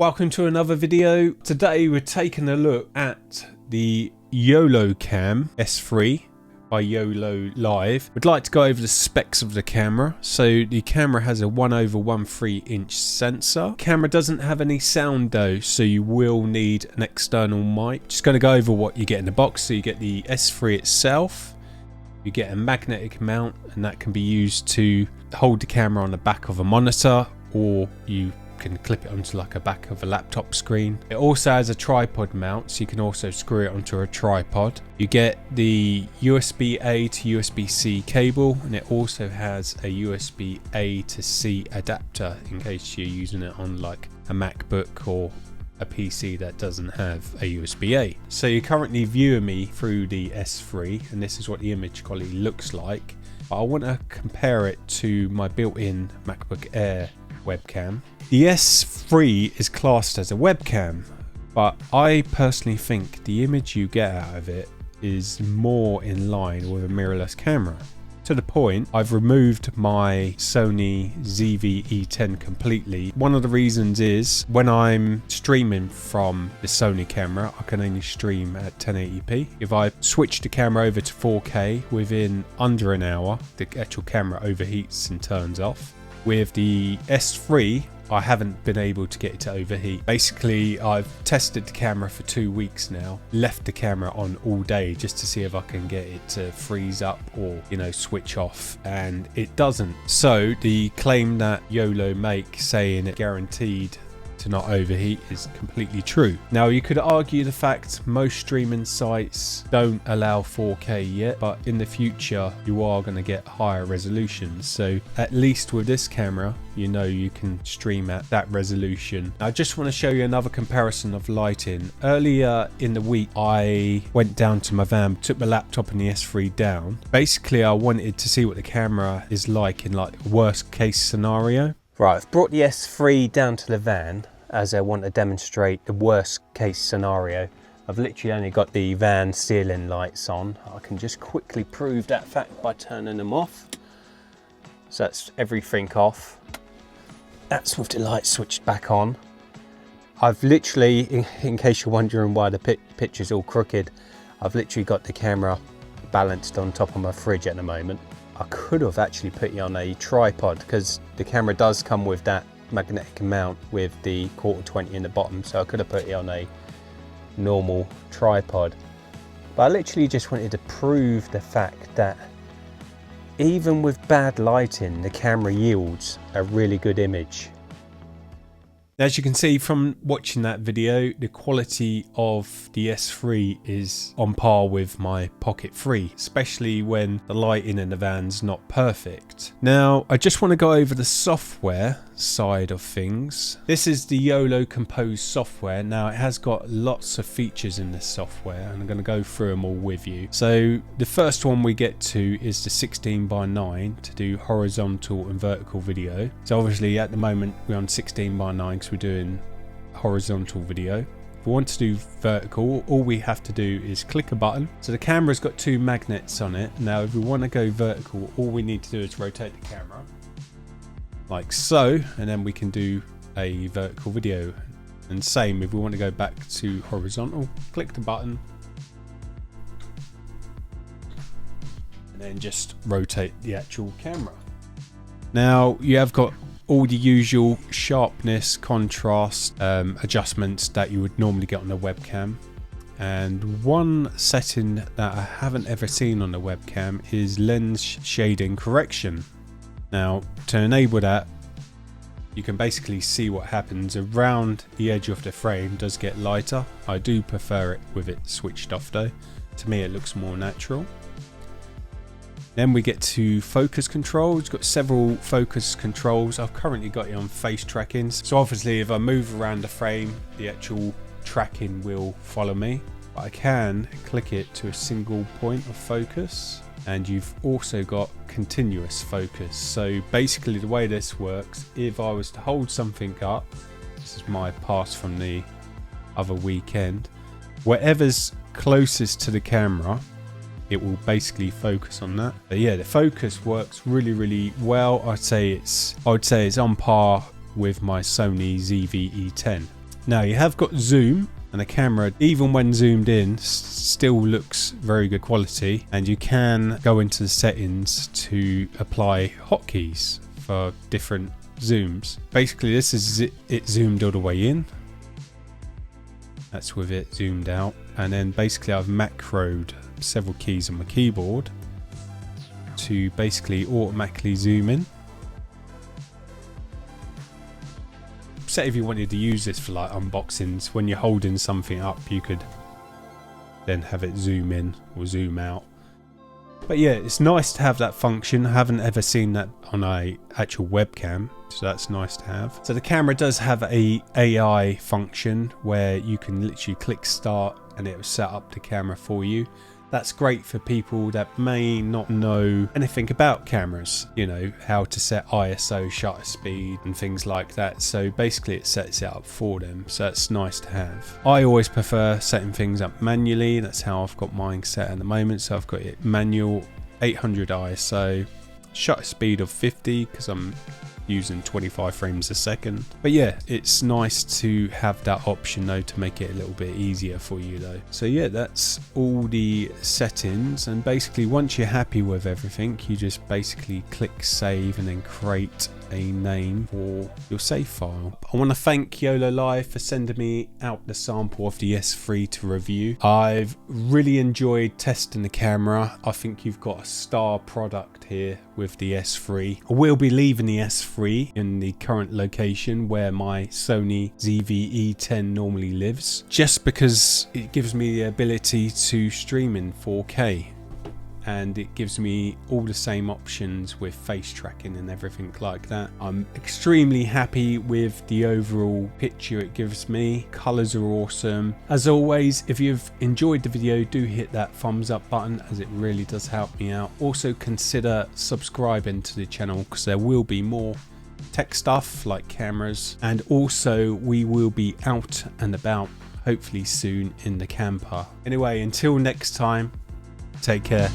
Welcome to another video. Today we're taking a look at the Yolocam S3 by Yololiv. We'd like to go over the specs of the camera. So the camera has a 1/1.3 inch sensor. The camera doesn't have any sound though, so you will need an external mic. Just going to go over what you get in the box. So you get the S3 itself. You get a magnetic mount, and that can be used to hold the camera on the back of a monitor, or you can clip it onto like a back of a laptop screen. It also has a tripod mount, so you can also screw it onto a tripod. You get the USB-A to USB-C cable, and it also has a USB-A to C adapter in case you're using it on like a MacBook or a PC that doesn't have a USB-A. So you're currently viewing me through the S3, and this is what the image quality looks like. But I want to compare it to my built-in MacBook Air webcam. The S3 is classed as a webcam, but I personally think the image you get out of it is more in line with a mirrorless camera. To the point, I've removed my Sony ZV-E10 completely. One of the reasons is when I'm streaming from the Sony camera, I can only stream at 1080p. If I switch the camera over to 4K within under an hour, the actual camera overheats and turns off. With the S3, I haven't been able to get it to overheat. Basically, I've tested the camera for 2 weeks now, left the camera on all day just to see if I can get it to freeze up or, switch off, and it doesn't. So the claim that Yolo make saying it guaranteed to not overheat is completely true. Now you could argue the fact most streaming sites don't allow 4K yet, but in the future you are going to get higher resolutions. So at least with this camera, you can stream at that resolution. I just want to show you another comparison of lighting. Earlier in the week, I went down to my van, took my laptop and the S3 down. Basically, I wanted to see what the camera is like in like worst case scenario. Right, I've brought the S3 down to the van as I want to demonstrate the worst case scenario. I've literally only got the van ceiling lights on. I can just quickly prove that fact by turning them off. So that's everything off. That's with the light switched back on. I've literally, in case you're wondering why the picture's all crooked, I've literally got the camera balanced on top of my fridge at the moment. I could have actually put you on a tripod because the camera does come with that magnetic mount with the 1/4-20 in the bottom, so I could have put you on a normal tripod. But I literally just wanted to prove the fact that even with bad lighting, the camera yields a really good image. As you can see from watching that video, the quality of the S3 is on par with my Pocket 3, especially when the lighting in the van's not perfect. Now, I just want to go over the software side of things. This is the Yolo Compose software. Now, it has got lots of features in this software, and I'm going to go through them all with you. So, the first one we get to is the 16:9 to do horizontal and vertical video. So, obviously, at the moment, we're on 16:9 because we're doing horizontal video. If we want to do vertical, all we have to do is click a button. So the camera's got two magnets on it. Now if we want to go vertical, all we need to do is rotate the camera like so, and then we can do a vertical video. And same if we want to go back to horizontal, click the button and then just rotate the actual camera. Now you have got all the usual sharpness, contrast adjustments that you would normally get on the webcam. And one setting that I haven't ever seen on the webcam is lens shading correction. Now to enable that, you can basically see what happens around the edge of the frame does get lighter. I do prefer it with it switched off though. To me it looks more natural. Then we get to focus controls. Got several focus controls. I've currently got it on face tracking. So obviously if I move around the frame, the actual tracking will follow me. But I can click it to a single point of focus. And you've also got continuous focus. So basically the way this works, if I was to hold something up, this is my pass from the other weekend, whatever's closest to the camera, it will basically focus on that. But yeah, the focus works really well. I would say it's on par with my Sony ZV-E10. Now you have got zoom, and the camera, even when zoomed in, still looks very good quality, and you can go into the settings to apply hotkeys for different zooms. Basically this is it zoomed all the way in. That's with it zoomed out, and then basically I've macroed several keys on my keyboard to basically automatically zoom in. Say if you wanted to use this for like unboxings, when you're holding something up you could then have it zoom in or zoom out. But yeah, it's nice to have that function. I haven't ever seen that on a actual webcam, so that's nice to have. So the camera does have a AI function where you can literally click start and it will set up the camera for you. That's great for people that may not know anything about cameras, you know, how to set ISO, shutter speed and things like that. So basically it sets it up for them, so it's nice to have. I always prefer setting things up manually. That's how I've got mine set at the moment. So I've got it manual, 800 ISO, shutter speed of 50 because I'm using 25 frames a second. But yeah, it's nice to have that option though, to make it a little bit easier for you though. So yeah, that's all the settings, and basically once you're happy with everything, you just basically click save and then create a name for your save file. I want to thank Yololiv for sending me out the sample of the S3 to review. I've really enjoyed testing the camera. I think you've got a star product here with the S3. I will be leaving the S3 in the current location where my Sony ZV-E10 normally lives, just because it gives me the ability to stream in 4K. And it gives me all the same options with face tracking and everything like that. I'm extremely happy with the overall picture it gives me. Colors are awesome. As always, if you've enjoyed the video, do hit that thumbs up button, as it really does help me out. Also consider subscribing to the channel, because there will be more tech stuff like cameras, and also we will be out and about hopefully soon in the camper. Anyway, until next time, take care.